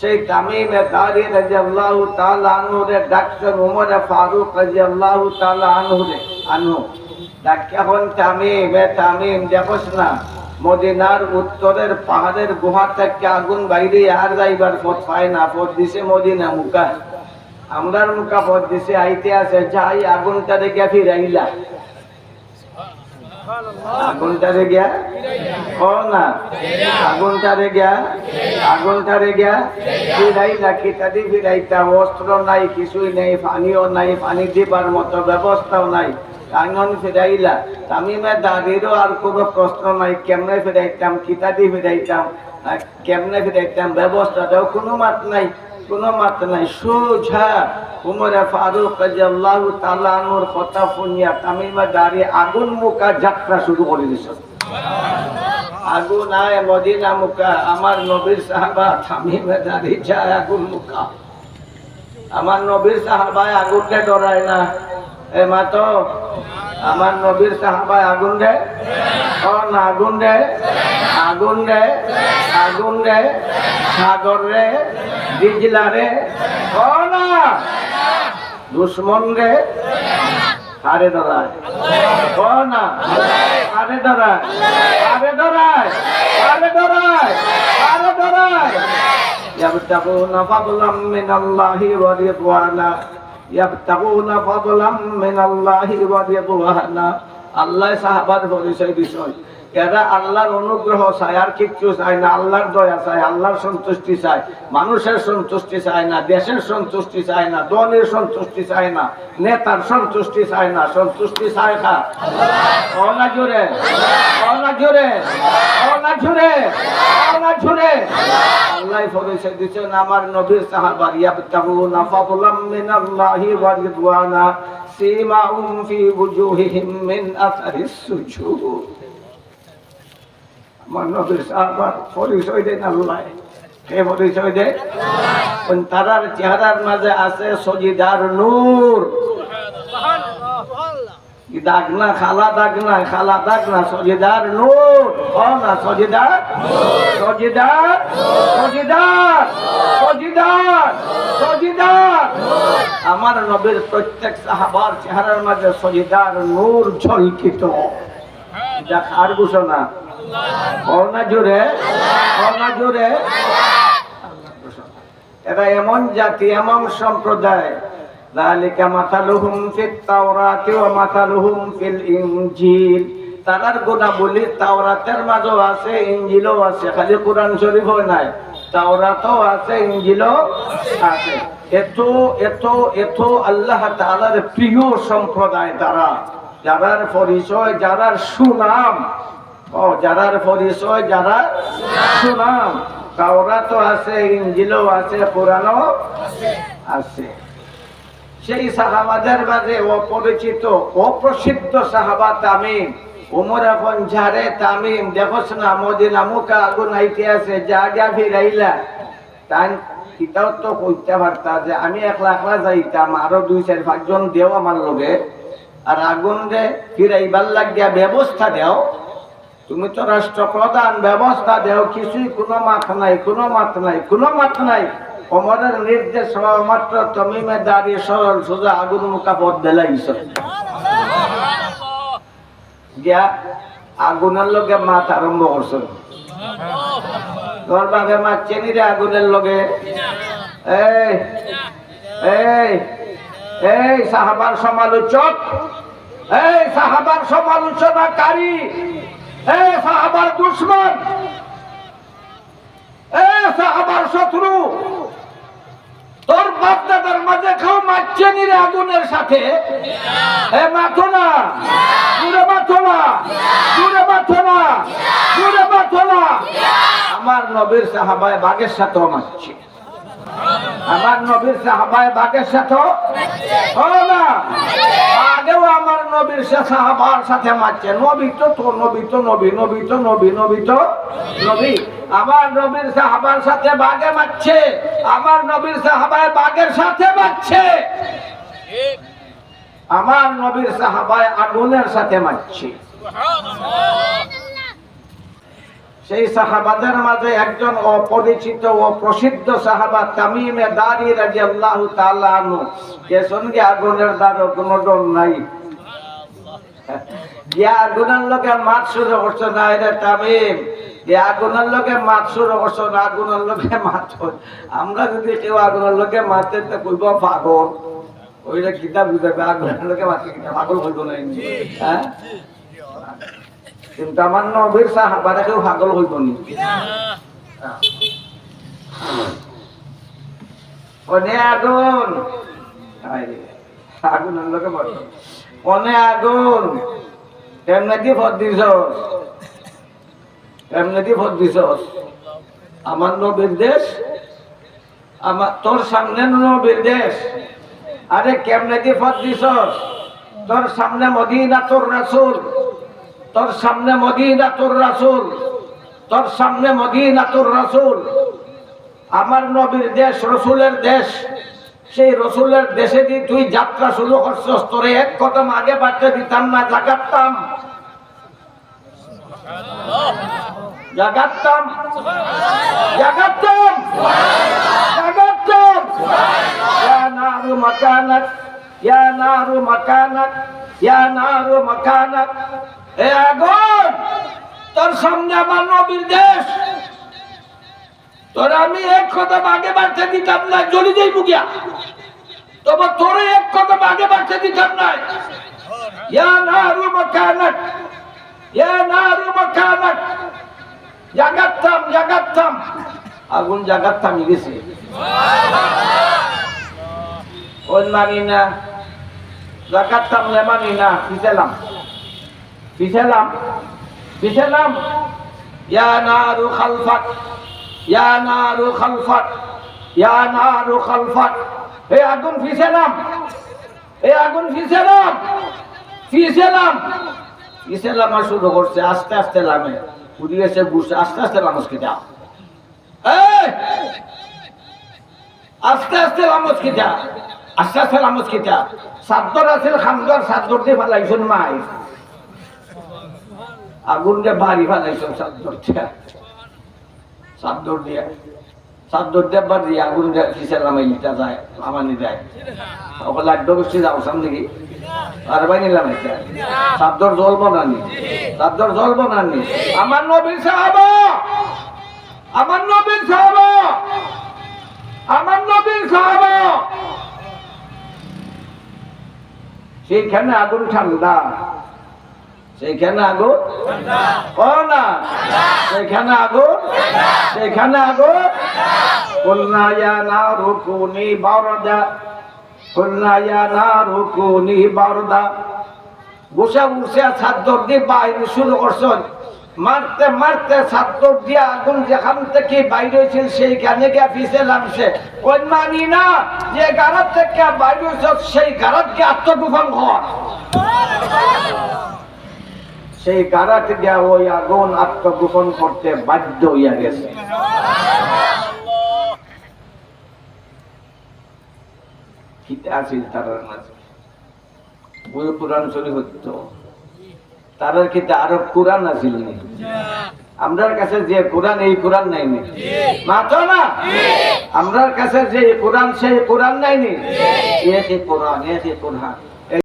সেই তামিম দারি রাদিয়াল্লাহু তাআলা আনহু রে ডাকছেন ওমর ফারুক রাদিয়াল্লাহু তাআলা আনহু ডাকিয়া হন তামিম দেখোস না মদিনার উত্তরের পাহাড়ের গুহা থেকে আগুন বাইরে আর যাইবার পথ পায় না, পথ দিছে মদিনা মুকা, আমরার মুকা পথ দিছে আইতে আছে, যাই আগুনটা দেখে ফিরাইলা, আগুনটারে গিয়া ও না আগুনটারে গিয়া ফিরাইলা। কিতাদি ফিরাইতা, অস্ত্র নাই, কিছুই নেই, পানিও নাই, পানি দিবার মতো ব্যবস্থাও নাই, কাঙ্গন ফিরাইলা। তামিমে দাঁড়িয়েও আর কোনো প্রশ্ন নাই, কেমনে ফিরাইতাম, কিতাদি ফিরাইতাম, কেমনে ফিরাইতাম, ব্যবস্থাটাও কোনো মাত নাই, সোজা উমরে ফারুক রাদিয়াল্লাহু তাআলা আনহুর কথা শুনিয়া তামিমে দাঁড়িয়ে আগুন মুখা যাত্রা শুরু করে দিছে। আগুন আয় মদিনা মুখা, আমার নবীর সাহাবা তামিমে দাঁড়িয়ে যায় আগুন মুখা। আমার নবীর সাহাবায় আগুনকে ডরায় না, এ মা তো আমার নবীর সাহাবায় আগুন রে ও না আগুন রে সাগর রে দিজলা রে ও না দুশ্মন রে আরে ডরায় ও না আরে ডরায় ইয়াবতাগুনা ফাদলাম মিনাল্লাহি ওয়া রিদওয়ানা, ইয়াবতাগুনা ফাদলাম মিনাল্লাহি ওয়া রিদওয়ানা। আল্লাহ সাহাবার পরিচয় বিষয়, এরা আল্লাহর অনুগ্রহ চায়, আর কিচ্ছু চায় না, আল্লাহর দয়া চায়, আল্লাহর সন্তুষ্টি চায়, মানুষের সন্তুষ্টি চায় না, দেশের সন্তুষ্টি চায় না, দলের সন্তুষ্টি চায় না, নেতার সন্তুষ্টি চায় না, সন্তুষ্টি চায় খা অনা জোরে আল্লাহ পরিচয় দিচ্ছেন আমার নবীর সাহাবা, ইয়াবতাগুনা ফাদলাম মিনাল্লাহি ওয়া রিদওয়ানা সীমাহুম ফি ওজুহিহিম মিন আসারিস সুজুদ। আমার নবীর সাহাবার পরিচয় দেন আল্লাহ, কে পরিচয় দেয়? তারার চেহারার মাঝে আছে সজিদার নূর, দাগ না খালা দাগ না সজিদার নূর, ও না সজিদার আমার নবীর প্রত্যেক সাহাবার চেহারার মাঝে সজিদার নূর ঝলকিত, যা খার ঘোষণা জোরে। এরা এমন জাতি, এমন সম্প্রদায়, যালিকা মাসালুহুম ফিত তাওরাতি ওয়া মাসালুহুম ফিল ইনজিল। তারার গুণাবলী তাওরাতের মাঝেও আছে, ইনজিলও আছে, খালি কোরআন শরীফ নাই, তাওরাতও আছে, ইনজিলও আছে। এত আল্লাহ তাআলার প্রিয় সম্প্রদায় তারা, যারার পরিচয়, যারার সুনাম, সুনাম, তাওরাতও আছে, ইনজিলও আছে, কোরআনও আছে। সেই সাহাবাদের মাঝে অপরিচিত অপ্রসিদ্ধ সাহাবা তামিম। উমর এখন ঝাড়ে তামিম দেখোস না মদিনা মুখা আগুন আইতে আছে, যা ফিরাইলা। তাই কিতাও তো কইতে পারতা যে আমি একলা যাইতাম, আরো 2-4-5 জন দেও আমার লগে, আর আগুন রে ফিরাইবার লাগিয়া ব্যবস্থা দেও। তুমি তো রাষ্ট্রপ্রধান, ব্যবস্থা দেও, কিছুই কোনো মাত নাই। ওমরের নির্দেশ হওয়া মাত্র তামিমে দাঁড়িয়ে সরল সোজা আগুন মুখা পথ দিলাইছ গিয়া আগুনের লগে মাছ আরম্ভ করছেন। তোর বাপে মাছ চেনি রে আগুনের লগে? এই সাহাবার সমালোচক, এই সাহাবার সমালোচনাকারী, এই সাহাবার দুশ্মন, এই সাহাবার শত্রু, তোর বাপ দাদার মাঝে খাও মারছে নিরে আগুনের সাথে। মাথো না, আমার নবীর সাহাবায়ে বাগের সাথেও মারছে, আমার নবীর সাহাবায়ে বাগের সাথেও না, আগেও আমার নবীর সাহাবার সাথে মারছে। নবী আমার নবীর সাহাবার সাথে বাগে মারছে, আমার নবীর সাহাবায়ে বাগের সাথে মারছে, আমার নবীর সাহাবায়ে আগুনের সাথে মারছে। সেই সাহাবাদের মাঝে একজন অপরিচিত ও প্রসিদ্ধ সাহাবা তামিম দারি রাদিয়াল্লাহু তাআলা আনহু, কে সঙ্গে আগুনের দ্বার কোনো ডর নাই, গিয়া আগুনের লোকে মাত শুরু করছে না, এটা তামিম আগুনের লোকে মাত শুরু করছো না, আগুনের লোকে মাত। আমরা যদি কেউ আগুনের লোকে মারতে তো কইব পাগল, ওইটা কিতাব বুঝাবে, আগুনের লোকে মারতে কিনা পাগল হইব না। হ্যাঁ, কিন্তু আমার নবীর সাহাবারা কেউ পাগল হইব নি। অনে আগুন, আগুনের লোকে মারত, অনে আগুন কেমনে কি ভোট দিছ, এমনি কি ভোট দিছ? আমার নবীর দেশ, আমার তোর সামনে নবীর দেশ, আরে কেমনে কি ভোট দিছ? তোর সামনে মদিনা তোর রাসূল, তোর সামনে মদিনা তোর রাসূল, তোর সামনে মদিনা তোর রাসূল, আমার নবীর দেশ, রসুলের দেশ। সেই রসুলের দেশে দিয়ে তুই যাত্রা শুরু করছস, তোরে এক কদম আগে বাড়তে দিতাম না, জাগাতাম জাগাতাম জাগাতাম জাগাতাম। ইয়া নারু মাকানাক, ইয়া নারু মাকানাক, ইয়া নারু মাকানাক। এ আগুন, তোর সামনে আমার নবীর দেশ, তোর আমি এক কদম আগে বাড়তে দিতাম না, জ্বলি যাই বুগিয়া, তবে তোরে এক কদম আগে বাড়তে দিতাম না। ইয়া নারু মাকানাক, ইয়া নারু মাকানাক। জাগাতাম জাগাতাম, আগুন জাগাতাম গেছে। ওই মানি না, জাগাতাম না, মানি না, পিছালাম পিছালাম পিছালাম। ইয়া নারু খালফাক, ইয়া নারু খালফাক, ইয়া নারু খালফাক। এই আগুন পিছালাম, এই আগুন পিছালাম পিছালাম পিছালাম। আর শুরু করছে আস্তে আস্তে লামে উড়িয়েছে বুঝছে, আস্তে আস্তে লামস কিটা, আস্তে আস্তে লামস কিটা, আস্তে আস্তে লামস কিটা। সাদ্দর আছিল খামদর, সাদ্দর দিয়ে ফেলাইছেন মাই, আগুনকে বাড়ি ফেলাইছেন সাদ্দর দিয়া, সাদ্দর দিয়া, সাদ্দর দিয়ে বাড়ি আগুন পিছালাম। এইটা যায় আমানি যায়, ওগুলো একদম বেশি যাও সামনে কি আর ভাই নিলাম, এটা সাদ্দর জ্বলব না নি, সাদ্দর জ্বলব না নি। আমার নবীর সাহাবা, আমার নবীর সাহাবা, আমার নবীর সাহাবা, সেইখানে আগুন ঠান্ডা, সেইখানে আগুন ও না, সেইখানে আগুন, সেইখানে আগুন। কুলনা ইয়া নারু কুনি বারদা, কুলনা ইয়া নারু কুনি বারদা। বসে বসে চাদর দিয়ে বাইরে শুরু করছেন, মারতে মারতে চাদর দিয়ে আগুন যেখান থেকে বাইরে হয়েছিল সেইখানে গিয়ে পিছিয়ে নামছে। ওই মানি না যে গাড়ার থেকে বাইরে হয়েছে সেই গাড়াতকে আত্মগোপন কর, সেই গাড়াতে গিয়া ওই আগুন আত্মগোপন করতে বাধ্য হইয়া গেছে। আছিল তারার মাঝে বই পুরাণ চলে হতো, তারার কিন্তু আরো কোরআন আছিল না। আমরার কাছে যে কোরআন, এই কোরআন নাই নি মাতো না, আমরার কাছে যে কোরআন সেই কোরআন নাই নি। একই কোরআন, একই কোরআন।